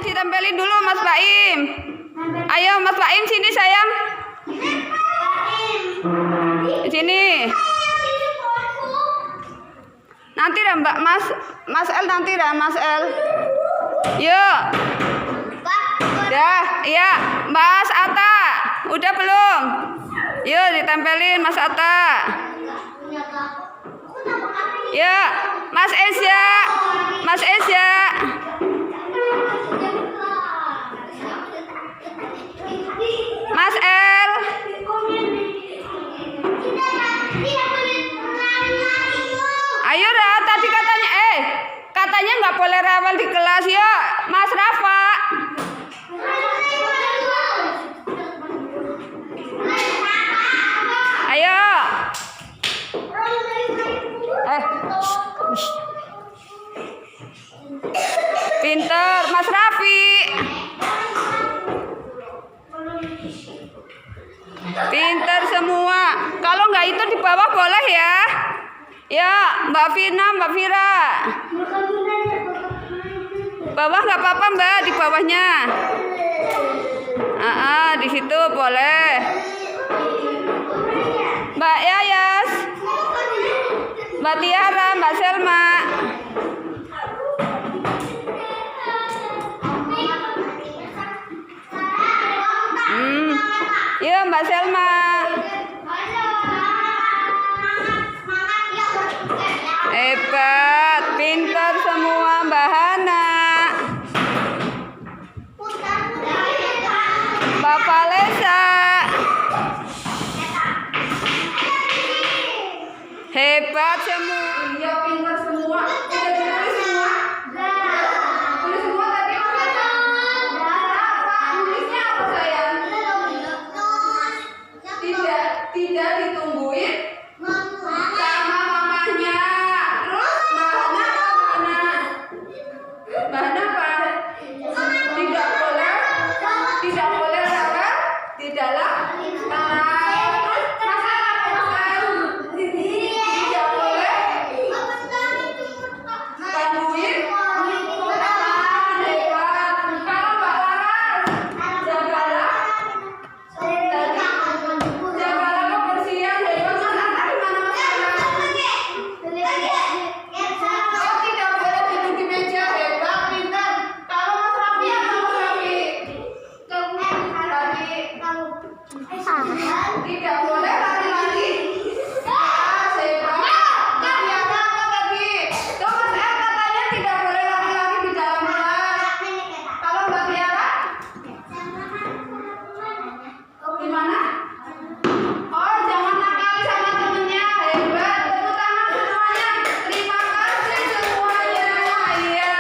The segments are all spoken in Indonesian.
ditempelin dulu Mas Baim. Ayo Mas Baim sini sayang. Sini. Nanti dah Mbak Mas El nanti dah Mas El. Yuk. Dah, iya. Mas Atta, udah belum? Yuk ditempelin Mas Atta. Ya, Mas Esya. Mas Esya. Mas El. Ayo dah, tadi katanya nggak boleh rewel di kelas ya, Mas Rafa. Ayo. Pinter, Mas Raffi. Pinter semua. Kalau nggak itu di bawah boleh ya. Ya, Mbak Vina, Mbak Vira. Bawah nggak apa-apa Mbak, di bawahnya. Di situ boleh. Mbak Yayas, Mbak Tiara, Mbak Selma. Iya Mbak Selma. Hebat, pintar semua Mbak Hana. Mbak Valesa. Hebat semua. Iya pintar semua. Udah ditulis semua. Tulis semua tadi apa? Tulisnya apa sayang? Tidak ditungguin sama mamanya. Terus Mbak Hana apa? Tidak boleh rewel di dalam kelas. Tidak boleh lari-lari. Thomas M katanya tidak boleh lari-lari di dalam kelas. Kalau Mbak Tiara? Gimana? Oh, jangan nakal sama temennya. Hebat. Tepuk tangan semuanya. Terima kasih semuanya. Iya.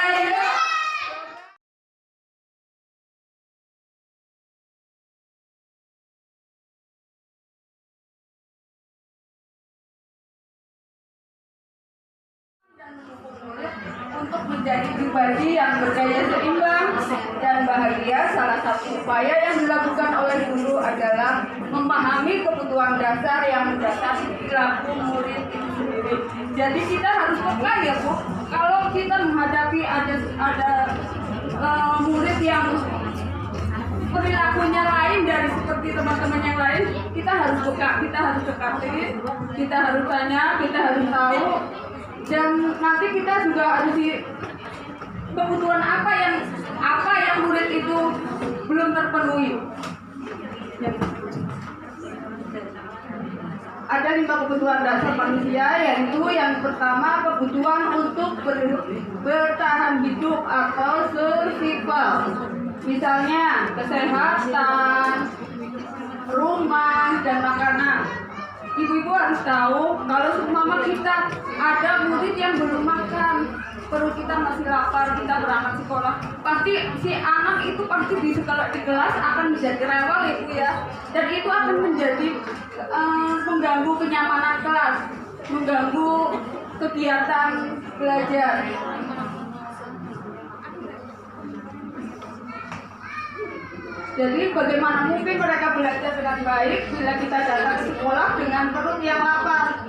Untuk menjadi pribadi yang berdaya seimbang dan bahagia, salah satu upaya yang dilakukan oleh guru adalah memahami kebutuhan dasar yang mendasari perilaku murid itu sendiri. Jadi kita harus peka ya Bu, kalau kita menghadapi ada murid yang perilakunya lain dari seperti teman-teman yang lain, kita harus peka, kita harus dekati, kita harus tanya, kita harus tahu. Dan nanti kita juga harus kebutuhan apa yang murid itu belum terpenuhi. Ada 5 kebutuhan dasar manusia, yaitu yang pertama kebutuhan untuk bertahan hidup atau survival. Misalnya kesehatan, rumah, dan makanan. Ibu-ibu harus tahu kalau seumpama kita ada murid yang belum makan, perut kita masih lapar, kita berangkat sekolah, pasti si anak itu pasti di kelas akan menjadi rewel Ibu ya, dan itu akan menjadi mengganggu kenyamanan kelas, mengganggu kegiatan belajar. Jadi bagaimana mungkin mereka belajar dengan baik bila kita datang ke sekolah dengan perut yang lapar?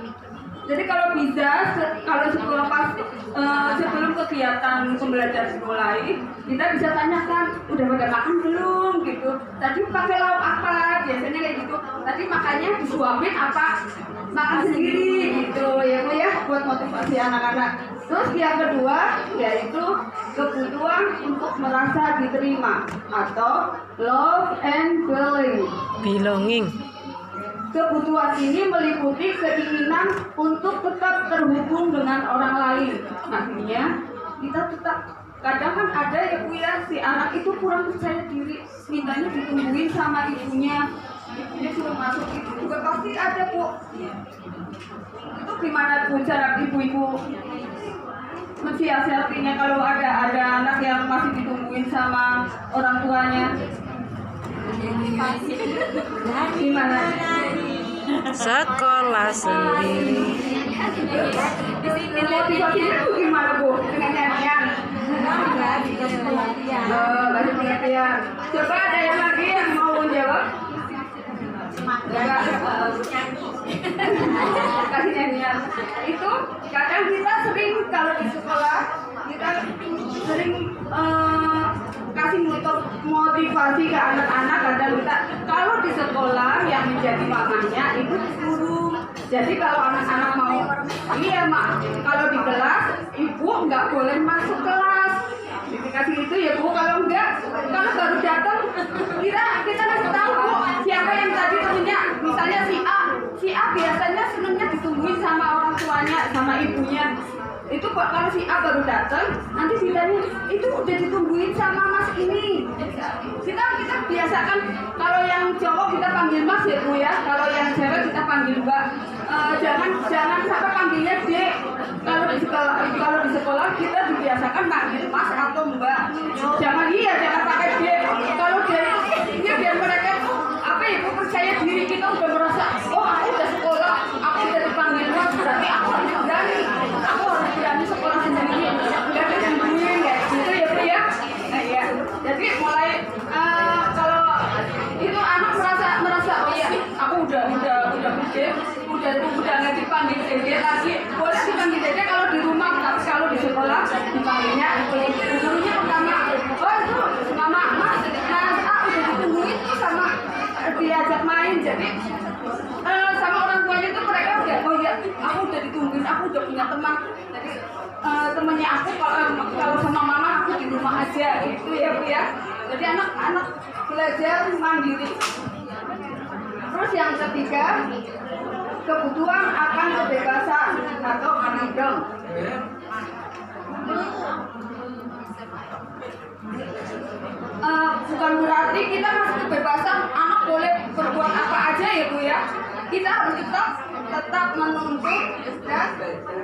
Jadi kalau bisa, kalau sebelum kegiatan pembelajaran dimulai, kita bisa tanyakan, udah pada makan belum gitu. Tadi pakai lauk apa? Biasanya kayak gitu. Tadi makannya disuapin apa? Makan sendiri gitu ya Bu ya, buat motivasi anak-anak. Terus yang kedua yaitu kebutuhan untuk merasa diterima atau love and belonging. Kebutuhan ini meliputi keinginan untuk tetap terhubung dengan orang lain. Artinya kita tetap, kadang kan ada ya Bu ya, si anak itu kurang percaya diri, mintanya ditungguin sama ibunya suruh masuk, itu juga pasti ada Bu. Itu gimana Bu cara ibu-ibu mensiasatinya kalau ada anak yang masih ditungguin sama orang tuanya? Gimana? Sekolah sendiri. Motivasinya itu gimana Bu? Dengan nyanyian? Kasih pengertian. Coba ada yang lagi yang mau jawab? Kasih nyanyian. Itu kadang kita sering kalau di sekolah kita sering kasih motivasi ke anak-anak. Kadang kita kalau di sekolah yang menjadi mamanya itu guru. Jadi kalau anak-anak mau, iya mak, kalau di kelas ibu nggak boleh masuk kelas. Dikasih itu ya Bu, kalau enggak, kalau baru datang kita kasih tahu Bu siapa yang tadi temennya, misalnya si A biasanya senangnya ditungguin sama orang tuanya, sama ibunya. Itu kalau si A baru datang, nanti ditanya itu udah ditungguin sama Mas ini. Kita biasakan, kalau yang cowok kita panggil Mas ya Bu ya, kalau yang cewek kita panggil Mbak. Jangan sampai panggilnya Dek. Kalau di sekolah kita dibiasakan panggil Mas atau Mbak. Jangan pakai Dek. Kalau Dek itu biar mereka apa ya, percaya diri, kita udah merasa oh aku udah sekolah, aku udah dipanggil Mas, berarti aku harus berani sekolah sendiri, nggak ditungguin ya gitu ya Bu ya. Nah ya, jadi mulai kalau itu anak merasa oh iya aku udah gede, udah nggak dipanggil Dede lagi, boleh dipanggil Dede kalau di rumah, tapi kalau di sekolah dipanggilnya gurunya pertama, oh itu mama Mas udah ditungguin tuh sama diajak main. Jadi sama orang tuanya tuh mereka udah oh ya aku udah ditungguin, aku udah punya teman. Jadi temennya aku kalau sama mama aku di rumah aja gitu ya Bu ya. Jadi anak-anak belajar mandiri. Terus yang ketiga, kebutuhan akan kebebasan atau freedom. Bukan berarti kita kasih kebebasan anak boleh berbuat apa aja ya Bu ya. Kita harus tetap menuntut dan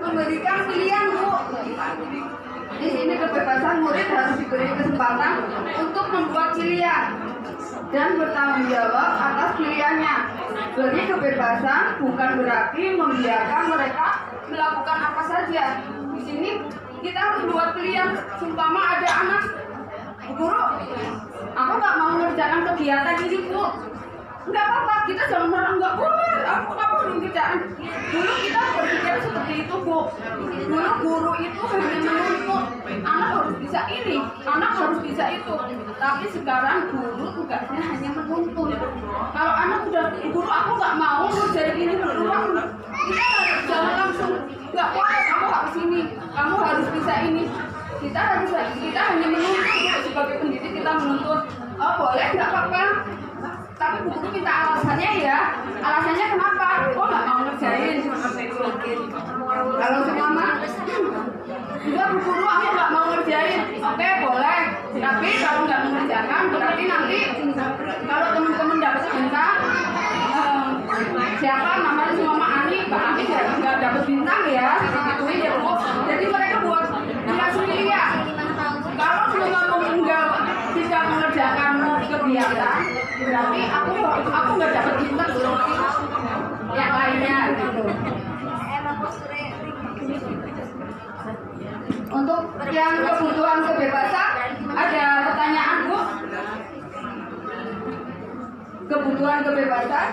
memberikan pilihan Bu. Di sini kebebasan murid harus diberi kesempatan untuk membuat pilihan dan bertanggung jawab atas pilihannya. Beri kebebasan bukan berarti membiarkan mereka melakukan apa saja. Di sini kita harus buat pilihan. Sumpama ada anak, guru, aku nggak mau mengerjakan kegiatan ini Bu. Nggak apa-apa, kita jangan marah, nggak boleh, aku nggak boleh kerjaan. Dulu kita berpikir seperti itu Bu. Dulu guru itu hanya menuntut, anak harus bisa ini, anak harus bisa itu. Tapi sekarang guru tugasnya hanya menuntut. Kalau anak udah, guru aku nggak mau ngerjain ini, guru aku, kita jangan langsung, nggak boleh, kamu harus ini, kamu harus bisa ini. Kita hanya menuntut, sebagai pendidik kita menuntut, oh boleh nggak apa-apa. Tapi guru minta alasannya ya, alasannya kenapa? Kok nggak mau ngerjain seperti itu? Kalau semua enggak Bu guru aku nggak mau ngerjain, oke boleh. Tapi kalau nggak mengerjakan berarti nanti kalau teman-teman dapat bintang, siapa namanya si Mama Ani, Mbak Ani nggak dapat bintang ya, digituin ya Bu. Jadi mereka buat dikasih pilihan. Kalau semua tidak mengerjakan kegiatan, berarti aku nggak dapat bintang seperti yang lainnya gitu. Untuk yang kebutuhan kebebasan, ada pertanyaan Bu? Kebutuhan kebebasan.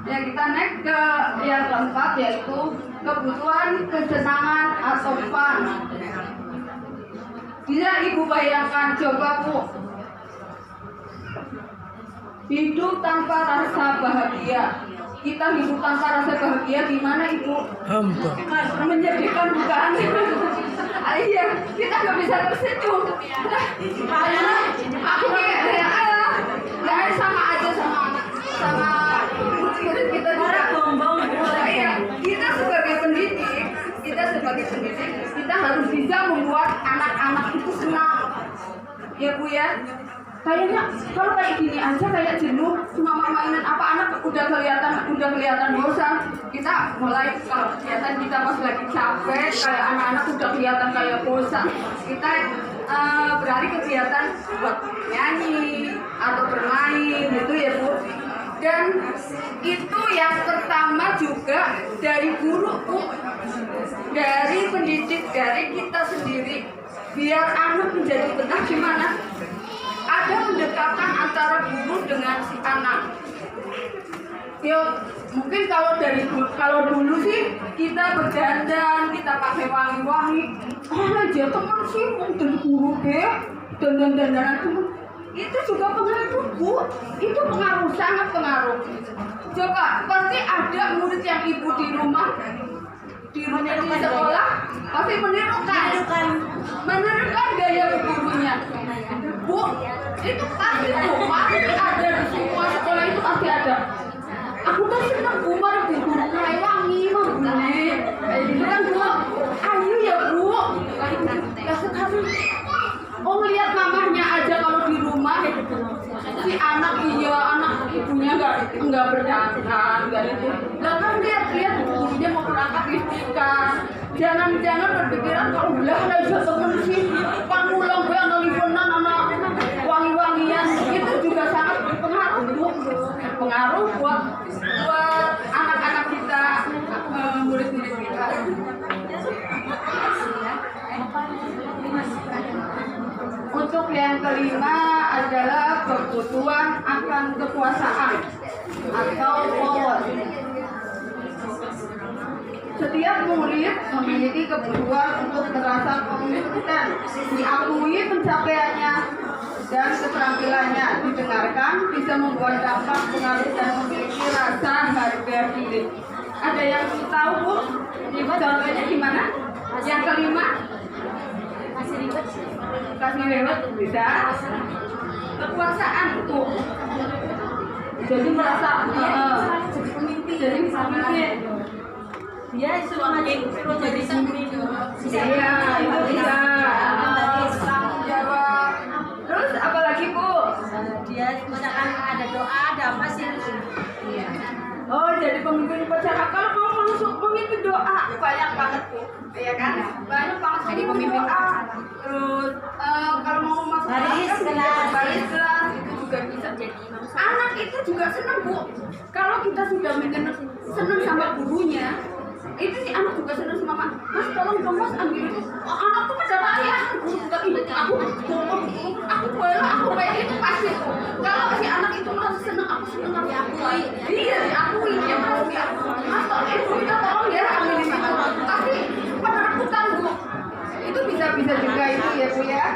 Yang kita naik ke yang keempat yaitu kebutuhan kesenangan atau fun. Bisa ibu bayangkan, coba bu, hidup tanpa rasa bahagia. Kita hidup tanpa rasa bahagia gimana ibu? Hamba. Menyedihkan bukan? Iya, kita nggak bisa tersenyum. Aku kayak sama aja sama kita kita sebagai pendidik, kita harus bisa membuat anak-anak itu senang. Ya bu ya. Kayaknya kalau kayak gini aja kayak jenuh cuma mainan apa anak udah kelihatan bosan. Kita mulai kalau kelihatan kita pas lagi capek kayak anak-anak udah kelihatan kayak bosan. Kita beralih kegiatan buat nyanyi atau bermain gitu ya bu. Dan itu yang pertama juga dari guru bu, dari pendidik, dari kita sendiri biar anak menjadi betah gimana? Ada pendekatan antara guru dengan si anak. Yo, mungkin kalau dulu sih kita berdandan, kita pakai wangi-wangi. Aja teman sih mungkin guru deh, dandan-dandanan teman. Itu juga pengaruh bu, itu pengaruh sangat pengaruh. Coba pasti ada murid yang ibu di rumah di sekolah pasti menirukan gaya gurunya. Bu, itu pasti ada di semua sekolah itu pasti ada. Aku tuh seneng bu, mari bu guru kayak wangi mah bu. Itu kan bu, ayo ya bu. Ya sekali. Oh lihat mamahnya aja kalau di rumah si anak ibunya nggak berdandan nggak itu. Lah kan lihat gurunya mau berangkat istiqan. Jangan berpikiran kalau belah ada temen sih pangulang gue ngeliponan anak wangi-wangian itu juga sangat pengaruh buat anak-anak kita, murid-murid kita. Untuk yang kelima adalah kebutuhan akan kekuasaan atau power. Setiap murid memiliki kebutuhan untuk merasa kompeten, diakui pencapaiannya dan keterampilannya, didengarkan, bisa membuat dampak pengaruh dan memiliki rasa harga diri. Ada yang tahu bu? Contohnya gimana? Yang kelima? Kasih rewet bisa. Kekuasaan tuh. Jadi merasa jadi pemimpin. Dia suruh jadi pemimpin. Iya, itu bisa. Tanggung jawab. Terus apalagi bu? Dia misalkan ada doa, ada apa sih? Iya. Oh, jadi pemimpin upacara. Kalau mau masuk pemimpin doa banyak banget bu, ya kan? Banyak banget jadi pemimpin doa. Terus kalau mau masuk baris kelas itu juga bisa jadi. Anak itu juga senang bu. Kalau kita sudah senang sama gurunya, itu si anak juga senang sama mas. Tolong dong mas ambil itu. Anak tuh pada layak. Aku kayak itu pasti. Kalau si anak itu merasa senang, aku senang aku diakui. Iya diakui, dia mau diakui. Mas tolong ibu kita tolong ya ambil ini. Tapi pada rebutan bu. Itu bisa juga itu ya bu ya.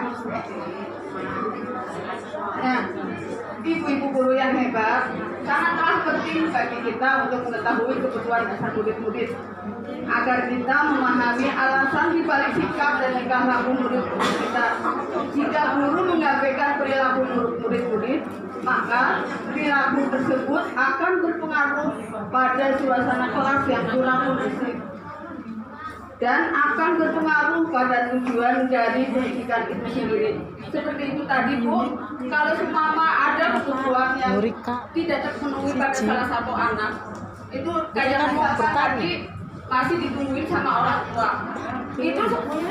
Nah, ibu-ibu guru yang hebat sangatlah penting bagi kita untuk mengetahui kebutuhan dasar murid-murid agar kita memahami alasan dibalik sikap dan tingkah laku murid-murid kita. Jika guru mengabaikan perilaku murid-murid, maka perilaku tersebut akan berpengaruh pada suasana kelas yang kurang kondusif dan akan berpengaruh pada tujuan dari pendidikan itu sendiri. Seperti itu tadi bu, kalau seumpama ada kebutuhan yang tidak terpenuhi pada salah satu anak, itu kayak misalkan tadi masih ditungguin sama orang tua, itu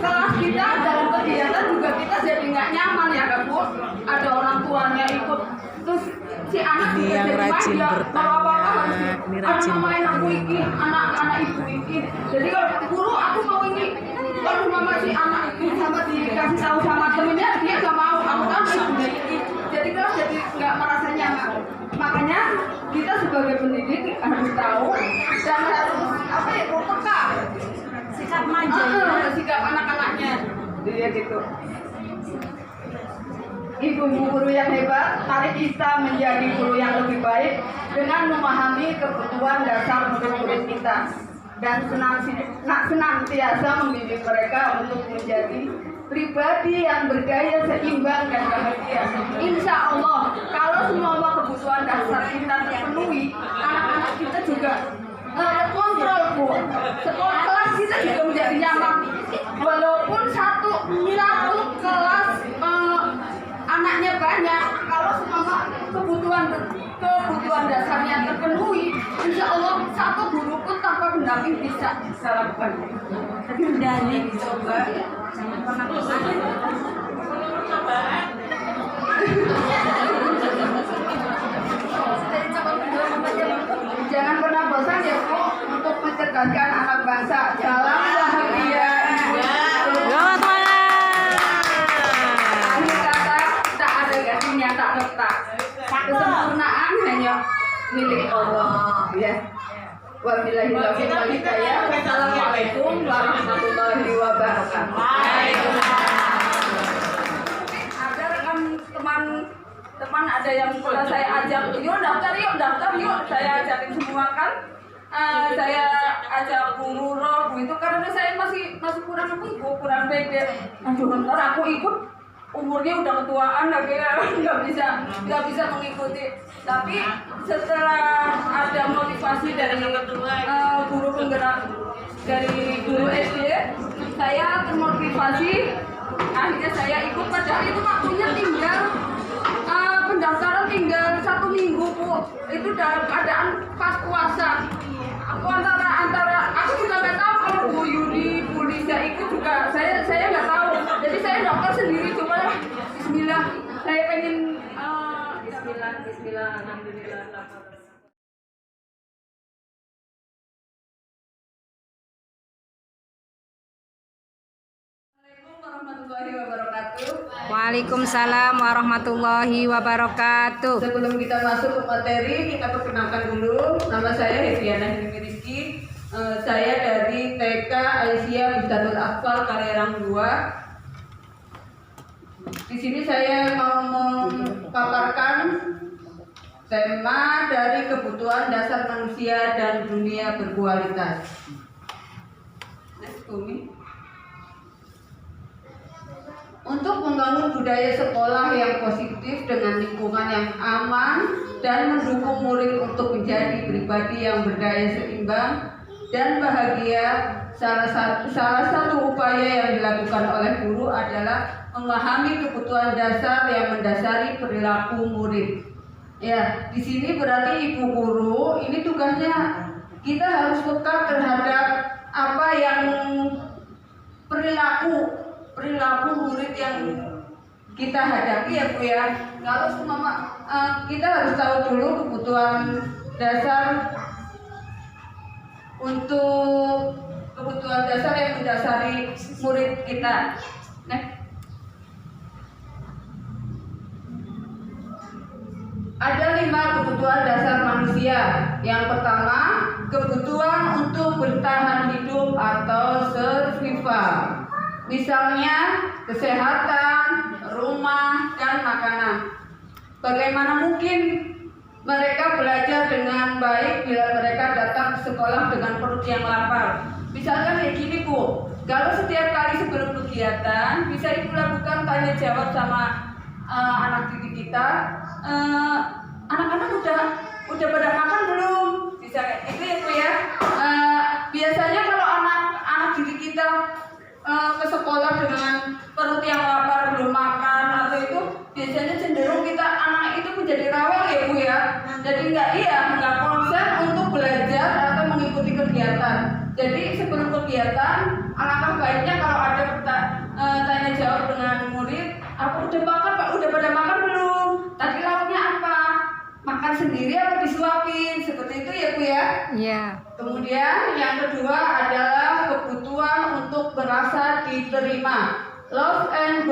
kelas kita dalam kegiatan juga kita jadi nggak nyaman ya kan bu. Ada orang tuanya ikut, terus si anak juga jadi manja, bawa-bawa harus ada mamain aku iki, anak ibu iki. Jadi kalau guru aku mau ini, kalau mama si anak itu sama dikasih tahu sama temennya dia nggak mau, aku kan ibunya iki. Jadi kalau jadi nggak merasa nyaman. Makanya kita sebagai pendidik harus tahu dan harus peka sikap manja, sikap anak-anaknya, dia gitu. ibu guru yang hebat, tarik kita menjadi guru yang lebih baik dengan memahami kebutuhan dasar murid-murid kita dan senantiasa membimbing mereka untuk menjadi pribadi yang berdaya, seimbang dan bahagia. Insya Allah, kalau semua kebutuhan dasar kita terpenuhi, anak-anak kita juga terkontrol, Bu. Sekolah kelas kita juga menjadi nyaman. Walaupun satu kelas anaknya banyak, kalau semua kebutuhan dasarnya terpenuhi, insya Allah satu guru pun tanpa pendamping bisa lakukan. Tapi udah dicoba, jangan pernah Jangan pernah bosan ya Bu untuk mencerdaskan anak bangsa dalam bahagia. Akhir kata tak ada gantinya, tak letak. Kesempurnaan hanya milik Allah. Ya. Wabillahi taufiq wal hidayah. Wassalamualaikum warahmatullahi wabarakatuh. Ada rekan teman ada yang pernah saya ajak, yuk daftar yuk, saya ajakin semua kan. Saya ajak guru roh itu karena saya masih kurang pede. Aduh, ntar aku ikut umurnya udah ketuaan lagi, nggak bisa mengikuti. Tapi setelah ada motivasi dari guru penggerak dari guru SD, saya termotivasi. Akhirnya saya ikut, padahal itu waktunya tinggal pendaftaran tinggal 1 minggu Bu. Itu dalam keadaan pas puasa. Aku aku juga nggak tahu kalau Bu Yudi, Bu Lisa ikut juga. Saya nggak tahu. Jadi saya daftar sendiri, coba Bismillah. Saya pengen Bismillah, alhamdulillah. Warahmatullahi wabarakatuh. Waalaikumsalam warahmatullahi wabarakatuh. Sebelum kita masuk ke materi, kita perkenalkan dulu. Nama saya Heviana Rizky. Saya dari TK Aisyah Biftatul Atfal Kalerang 2. Di sini saya mau memaparkan tema dari kebutuhan dasar manusia dan dunia berkualitas. Untuk membangun budaya sekolah yang positif dengan lingkungan yang aman dan mendukung murid untuk menjadi pribadi yang berdaya seimbang dan bahagia, salah satu upaya yang dilakukan oleh guru adalah memahami kebutuhan dasar yang mendasari perilaku murid. Ya, di sini berarti ibu guru ini tugasnya kita harus peka terhadap apa yang perilaku murid yang kita hadapi ya Bu ya. Kalau semua kita harus tahu dulu kebutuhan dasar yang mendasari murid kita. Ada 5 kebutuhan dasar manusia. Yang pertama, kebutuhan untuk bertahan hidup atau survival. Misalnya kesehatan, rumah, dan makanan. Bagaimana mungkin mereka belajar dengan baik bila mereka datang ke sekolah dengan perut yang lapar? Misalkan kayak gini Bu, kalau setiap kali sebelum kegiatan bisa Ibu lakukan tanya jawab sama anak didik kita, anak-anak udah pada makan belum? Bisa kayak gitu ya Bu ya. Biasanya kalau anak didik kita ke sekolah dengan perut yang lapar belum makan atau itu, biasanya cenderung kita anak itu menjadi rewel ya Bu ya. Jadi nggak konsen untuk belajar atau mengikuti kegiatan. Jadi sebelum kegiatan alangkah baiknya kalau ada tanya jawab dengan murid, aku udah makan Pak, udah pada makan belum? Tadi lauknya apa? Makan sendiri atau disuapin? Seperti itu ya Bu ya. Iya. Kemudian yang kedua adalah kebutuhan untuk merasa diterima, love and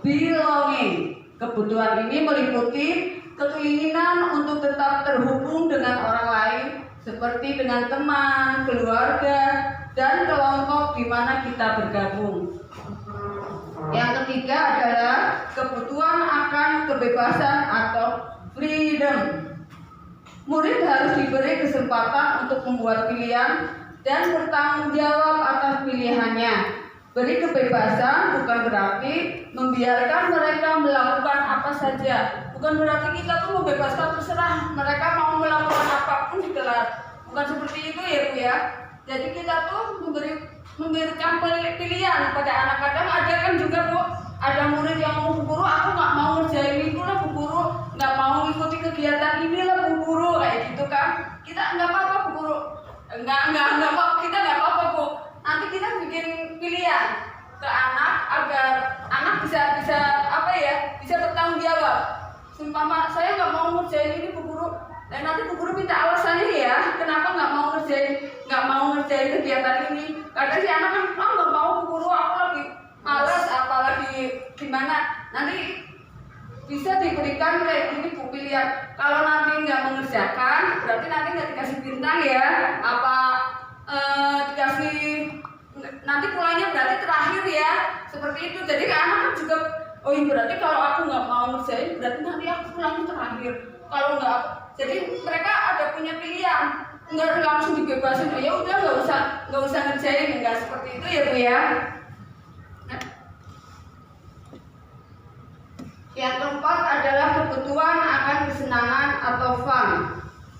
belonging. Kebutuhan ini meliputi keinginan untuk tetap terhubung dengan orang lain, seperti dengan teman, keluarga, dan kelompok di mana kita bergabung. Yang ketiga adalah kebutuhan akan kebebasan atau freedom. Murid harus diberi kesempatan untuk membuat pilihan dan bertanggung jawab atas pilihannya. Beri kebebasan bukan berarti membiarkan mereka melakukan apa saja. Bukan berarti kita tuh membebaskan terserah mereka mau melakukan apapun di kelas. Bukan seperti itu ya Bu ya. Jadi kita tuh memberikan pilihan pada anak. Kadang ada kan juga Bu, ada murid yang mau Bu Guru, aku nggak mau ngerjain itu lah Bu Guru, nggak mau ikuti kegiatan ini lah Bu Guru, kayak gitu kan. Kita nggak apa-apa Bu Guru, nggak apa, kita nggak apa-apa Bu. Nanti kita bikin pilihan ke anak agar anak bisa bisa bertanggung jawab. Sumpama saya nggak mau ngerjain ini Bu Guru, dan nanti Bu Guru minta alasannya ya, kenapa nggak mau ngerjain kegiatan ini. Kadang si anak kan, nggak mau Bu Guru, aku lagi malas, apalagi gimana. Nanti bisa diberikan kayak gini Bu pilihan. Kalau nanti nggak mengerjakan, berarti nanti nggak dikasih bintang ya. Dikasih nanti pulangnya berarti terakhir ya, seperti itu. Jadi anak kan juga, oh iya berarti kalau aku nggak mau ngerjain berarti nanti aku pulangnya terakhir. Kalau nggak, jadi mereka ada punya pilihan, nggak langsung dibebasin. Ya udah nggak usah ngerjain, nggak seperti itu ya Bu ya. Yang keempat adalah kebutuhan akan kesenangan atau fun.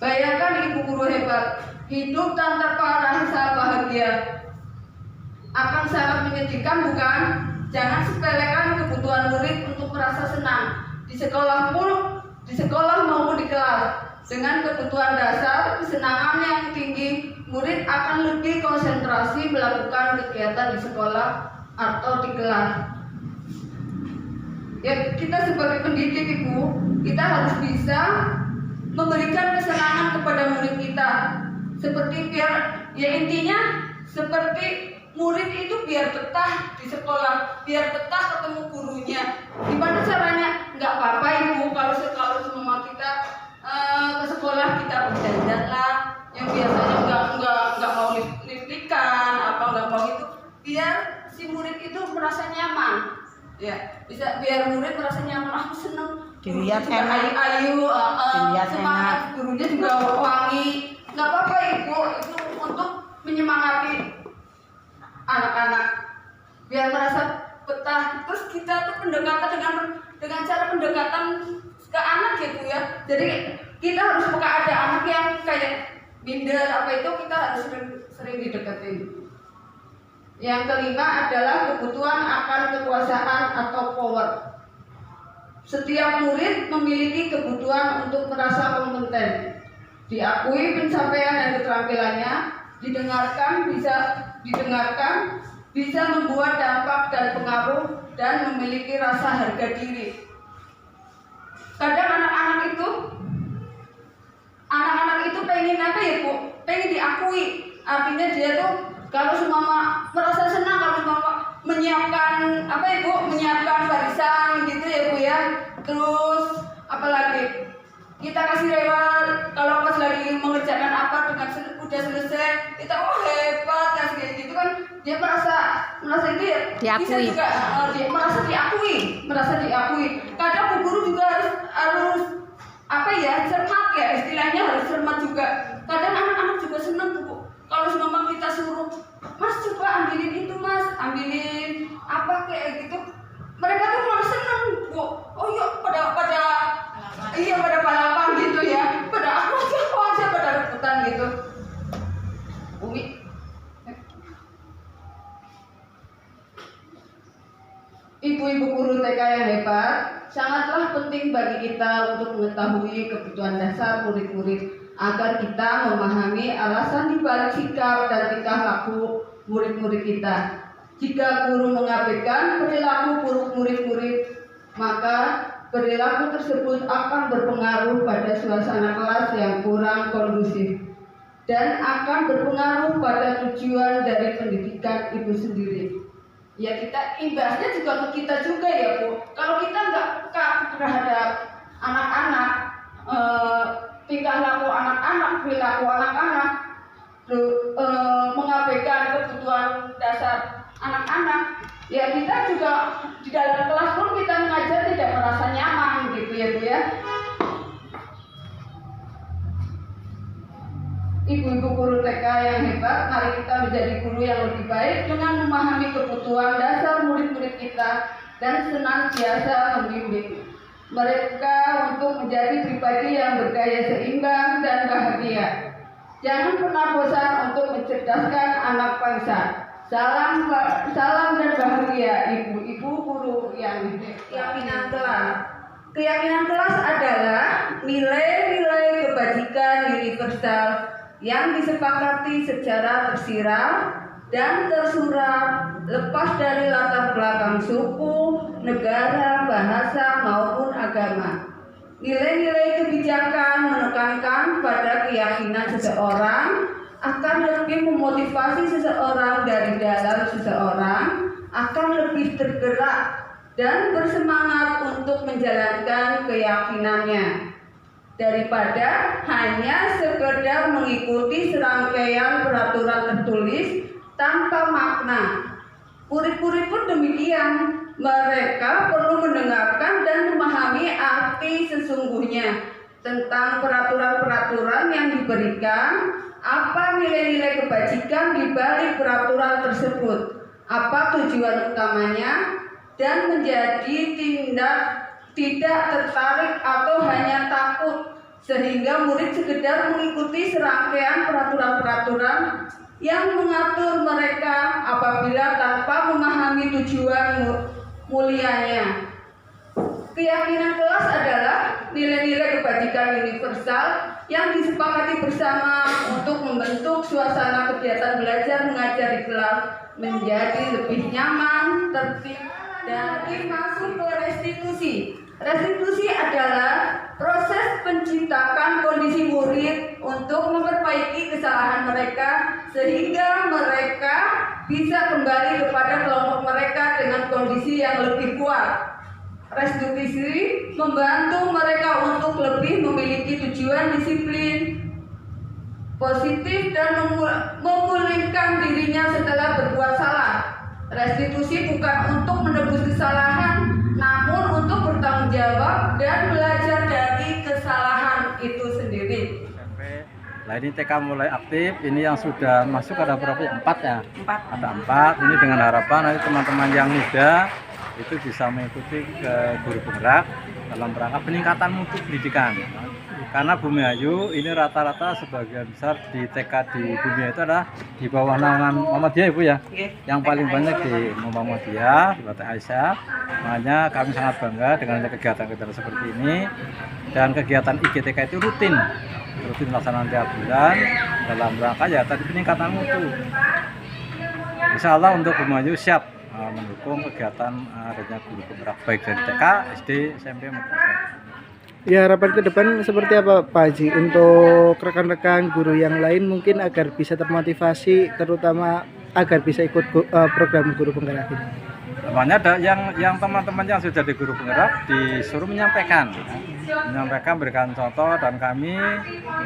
Bayangkan Ibu Guru hebat, hidup tanpa rasa bahagia akan sangat menyedihkan bukan? Jangan sepelekan kebutuhan murid untuk merasa senang di sekolah maupun di kelas. Dengan kebutuhan dasar kesenangan yang tinggi, murid akan lebih konsentrasi melakukan kegiatan di sekolah atau di kelas. Ya, kita sebagai pendidik Ibu, kita harus bisa memberikan kesenangan kepada murid kita. Seperti intinya seperti murid itu biar betah di sekolah, biar betah ketemu gurunya. Gimana caranya? Nggak apa-apa Ibu kalau semua kita ke sekolah kita berjalan lah, yang biasanya nggak mau lipstikan apa nggak mau itu, biar si murid itu merasa nyaman. Ya, bisa biar murid merasa nyaman. Aku seneng. Dilihat juga enak. ayu, Dilihat semangat. Gurunya juga wangi. Nggak apa-apa Ibu, itu untuk menyemangati anak-anak biar merasa betah. Terus kita tuh pendekatan dengan cara pendekatan ke anak gitu ya. Jadi kita harus buka, ada anak yang kayak minder apa itu, kita harus sering dideketin. Yang kelima adalah kebutuhan akan kekuasaan atau power. Setiap murid memiliki kebutuhan untuk merasa kompeten, diakui pencapaian dan keterampilannya, bisa membuat dampak dan pengaruh, dan memiliki rasa harga diri. Kadang anak-anak itu pengen apa ya Bu? Pengen diakui. Artinya dia tuh kalau semua merasa senang kalau semua menyiapkan apa ya Bu? Menyiapkan barisan gitu ya Bu ya. Terus apalagi kita kasih reward kalau pas lagi mengerjakan apa dengan udah selesai, kita hebat kan kayak gitu kan, dia merasa itu ya Diakui. bisa juga dia merasa diakui. Kadang Bu Guru juga harus apa ya, cermat ya istilahnya, harus cermat juga. Kadang anak-anak juga senang Bu kalau memang kita suruh, Mas coba ambilin itu Mas, ambilin apa kayak gitu, mereka tuh malah senang Bu. Oh iya pada balapan gitu ya, pada aku aja pada rebutan gitu. Umi, ibu-ibu guru TK yang hebat, sangatlah penting bagi kita untuk mengetahui kebutuhan dasar murid-murid agar kita memahami alasan dibalik sikap dan tingkah laku murid-murid kita. Jika guru mengabaikan perilaku buruk murid-murid, maka perilaku tersebut akan berpengaruh pada suasana kelas yang kurang kondusif dan akan berpengaruh pada tujuan dari pendidikan itu sendiri. Ya, kita imbasnya juga ke kita juga ya Bu. Kalau kita nggak peka terhadap anak-anak, tingkah laku anak-anak, perilaku anak-anak, mengabaikan kebutuhan dasar anak-anak, ya kita juga di dalam kelas pun kita mengajar tidak merasa nyaman gitu ya Bu ya. Ibu-ibu guru TK yang hebat, mari kita menjadi guru yang lebih baik dengan memahami kebutuhan dasar murid-murid kita dan senantiasa membimbing mereka untuk menjadi pribadi yang berdaya seimbang dan bahagia. Jangan pernah bosan untuk mencerdaskan anak bangsa. Salam dan bahagia ibu-ibu guru yang keyakinan kelas. Keyakinan kelas adalah nilai-nilai kebajikan universal yang disepakati secara tersirat dan tersurat lepas dari latar belakang suku, negara, bahasa maupun agama. Nilai-nilai kebijakan menekankan pada keyakinan seseorang akan lebih memotivasi seseorang dari dalam seseorang akan lebih tergerak dan bersemangat untuk menjalankan keyakinannya daripada hanya sekedar mengikuti serangkaian peraturan tertulis tanpa makna. Murid-murid pun demikian, mereka perlu mendengarkan dan memahami arti sesungguhnya tentang peraturan-peraturan yang diberikan, apa nilai-nilai kebajikan di balik peraturan tersebut, apa tujuan utamanya, dan menjadi tidak tertarik atau hanya takut sehingga murid sekedar mengikuti serangkaian peraturan-peraturan yang mengatur mereka apabila tanpa memahami tujuan mulianya. Keyakinan kelas adalah nilai-nilai kebajikan universal yang disepakati bersama untuk membentuk suasana kegiatan belajar mengajar di kelas menjadi lebih nyaman, tertib, dan masuk ke restitusi. Restitusi adalah proses penciptakan kondisi murid untuk memperbaiki kesalahan mereka sehingga mereka bisa kembali kepada kelompok mereka dengan kondisi yang lebih kuat. Restitusi membantu mereka untuk lebih memiliki tujuan disiplin positif dan memulihkan dirinya setelah berbuat salah. Restitusi bukan untuk menebus kesalahan, namun untuk bertanggung jawab dan belajar dari kesalahan itu sendiri. Nah ini TK mulai aktif, ini yang sudah masuk ada berapa ya? 4 ya? 4. Ada 4, ini dengan harapan nanti teman-teman yang muda itu bisa mengikuti ke guru penggerak dalam rangka peningkatan mutu pendidikan. Karena Bumi Ayu ini rata-rata sebagian besar di TK di Bumi Ayu itu adalah di bawah naungan Muhammadiyah Ibu ya. Yang paling banyak di Muhammadiyah, di Batik Aisyah. Makanya kami sangat bangga dengan kegiatan-kegiatan seperti ini. Dan kegiatan IGTK itu rutin pelaksanaan tiap bulan dalam rangka ya tadi peningkatan mutu. Insya Allah untuk Bumi Ayu siap mendukung kegiatan adanya guru penggerak baik dari TK, SD, SMP maupun SMA. Ya, harapan ke depan seperti apa Pak Haji untuk rekan-rekan guru yang lain mungkin agar bisa termotivasi, terutama agar bisa ikut program guru penggerak ini? Namanya ada yang teman-teman yang sudah di guru penggerak disuruh menyampaikan, berikan contoh, dan kami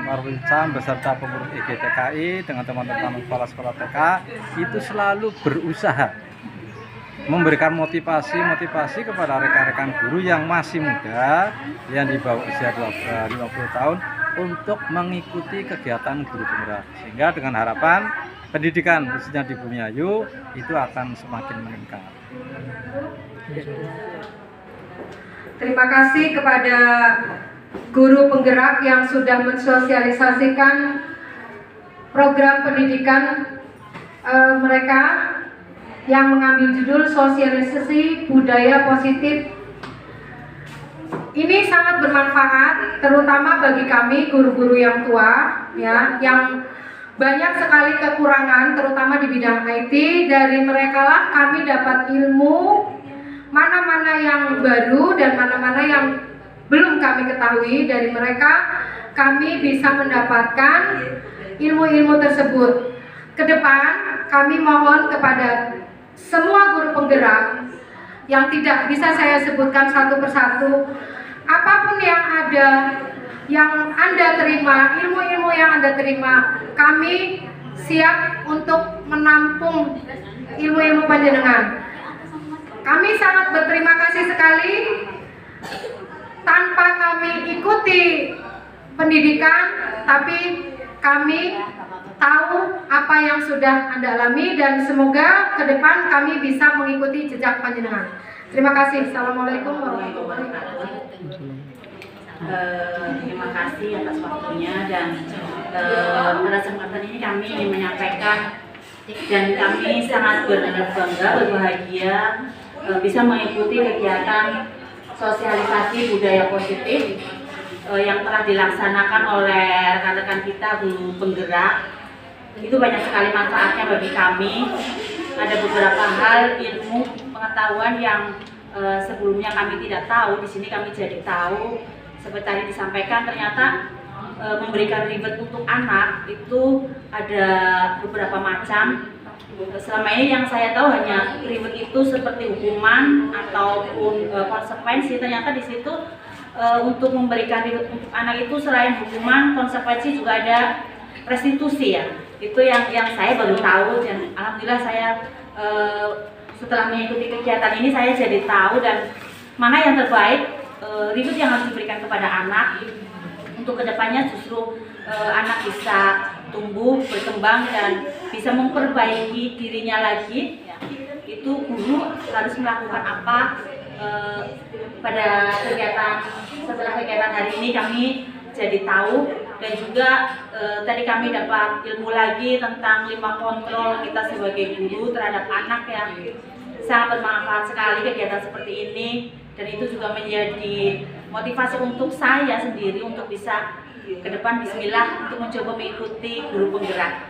Marwilcam beserta pengurus IGTKI dengan teman-teman kepala sekolah TK itu selalu berusaha memberikan motivasi kepada rekan-rekan guru yang masih muda, yang di bawah usia 50 tahun untuk mengikuti kegiatan guru penggerak, sehingga dengan harapan pendidikan khususnya di Bumi Ayu itu akan semakin meningkat. Terima kasih kepada guru penggerak yang sudah mensosialisasikan program pendidikan mereka yang mengambil judul sosialisasi budaya positif. Ini sangat bermanfaat terutama bagi kami guru-guru yang tua ya, yang banyak sekali kekurangan terutama di bidang IT. Dari mereka lah kami dapat ilmu mana-mana yang baru dan mana-mana yang belum kami ketahui. Dari mereka kami bisa mendapatkan ilmu-ilmu tersebut. Ke depan kami mohon kepada semua guru penggerak yang tidak bisa saya sebutkan satu persatu, apapun yang ada, yang Anda terima, ilmu-ilmu yang Anda terima, kami siap untuk menampung ilmu-ilmu panjenengan. Kami sangat berterima kasih sekali. Tanpa kami ikuti pendidikan, tapi kami tahu apa yang sudah Anda alami dan semoga ke depan kami bisa mengikuti jejak panjenengan. Terima kasih. Assalamualaikum warahmatullahi wabarakatuh. Terima kasih atas waktunya dan pada kesempatan ini kami ingin menyampaikan dan kami sangat berbangga, berbahagia bisa mengikuti kegiatan sosialisasi budaya positif yang telah dilaksanakan oleh rekan-rekan kita guru penggerak. Itu banyak sekali manfaatnya bagi kami. Ada beberapa hal ilmu pengetahuan yang sebelumnya kami tidak tahu, di sini kami jadi tahu. Seperti tadi disampaikan, ternyata memberikan ribet untuk anak itu ada beberapa macam. Selama ini yang saya tahu hanya ribet itu seperti hukuman ataupun konsekuensi. Ternyata di situ untuk memberikan ribet untuk anak itu selain hukuman, konsekuensi juga ada restitusi ya. Itu yang saya baru tahu dan alhamdulillah saya setelah mengikuti kegiatan ini saya jadi tahu dan mana yang terbaik ribet yang harus diberikan kepada anak untuk kedepannya justru anak bisa tumbuh, berkembang dan bisa memperbaiki dirinya lagi. Itu guru harus melakukan apa pada kegiatan setelah kegiatan hari ini kami jadi tahu dan juga tadi kami dapat ilmu lagi tentang 5 kontrol kita sebagai guru terhadap anak yang sangat bermanfaat sekali kegiatan seperti ini dan itu juga menjadi motivasi untuk saya sendiri untuk bisa ke depan bismillah untuk mencoba mengikuti guru penggerak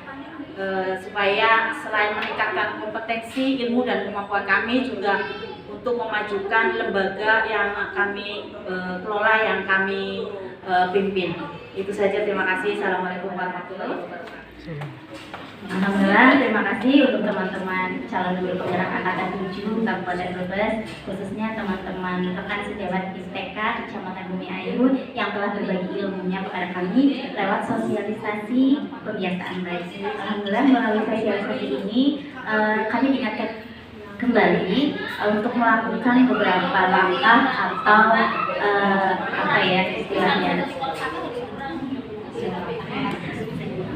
supaya selain meningkatkan kompetensi, ilmu dan kemampuan kami juga untuk memajukan lembaga yang kami kelola, yang kami pimpin. Itu saja, terima kasih. Assalamualaikum warahmatullahi wabarakatuh. Alhamdulillah, terima kasih untuk teman-teman calon guru penggerak angkatan 7 Kabupaten Brebes, khususnya teman-teman rekan sejawat ISTK Kecamatan Bumi Ayu yang telah berbagi ilmunya kepada kami lewat sosialisasi kebiasaan baik. Alhamdulillah, melalui sosialisasi ini kami diingatkan kembali untuk melakukan beberapa langkah atau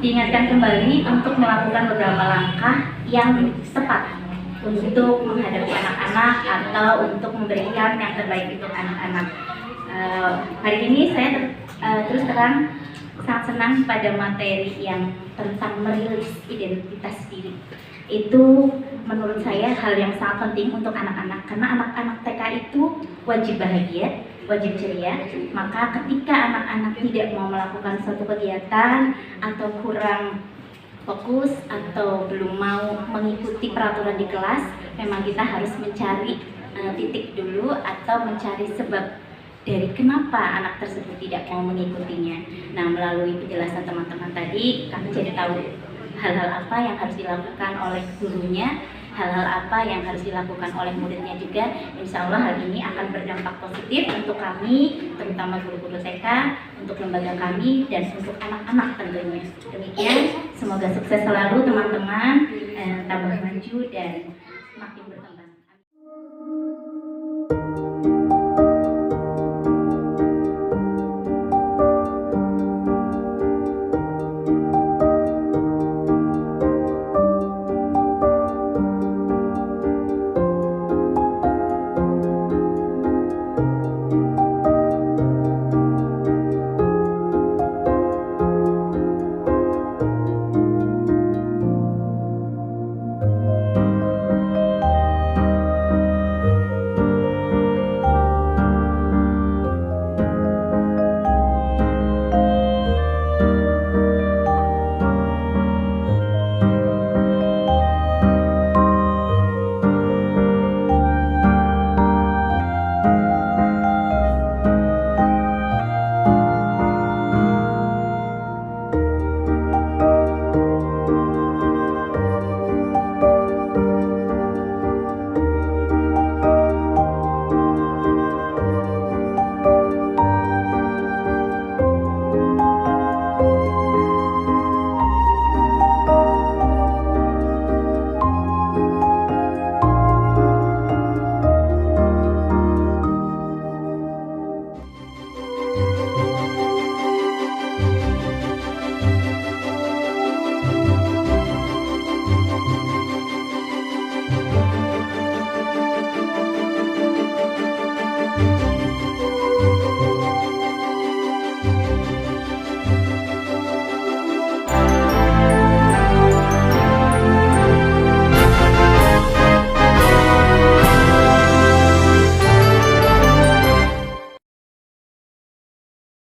diingatkan kembali untuk melakukan beberapa langkah yang tepat untuk menghadapi anak-anak atau untuk memberikan yang terbaik untuk anak-anak. Hari ini saya terus terang sangat senang pada materi yang tentang merilis identitas diri. Itu menurut saya hal yang sangat penting untuk anak-anak karena anak-anak TK itu wajib bahagia, wajib ceria. Maka ketika anak-anak tidak mau melakukan suatu kegiatan atau kurang fokus atau belum mau mengikuti peraturan di kelas, memang kita harus mencari titik dulu atau mencari sebab dari kenapa anak tersebut tidak mau mengikutinya. Nah, melalui penjelasan teman-teman tadi, kami jadi tahu hal-hal apa yang harus dilakukan oleh gurunya, hal-hal apa yang harus dilakukan oleh muridnya juga. Insya Allah hal ini akan berdampak positif untuk kami, terutama guru-guru TK, untuk lembaga kami, dan untuk anak-anak tentunya. Demikian, semoga sukses selalu teman-teman, tambah maju dan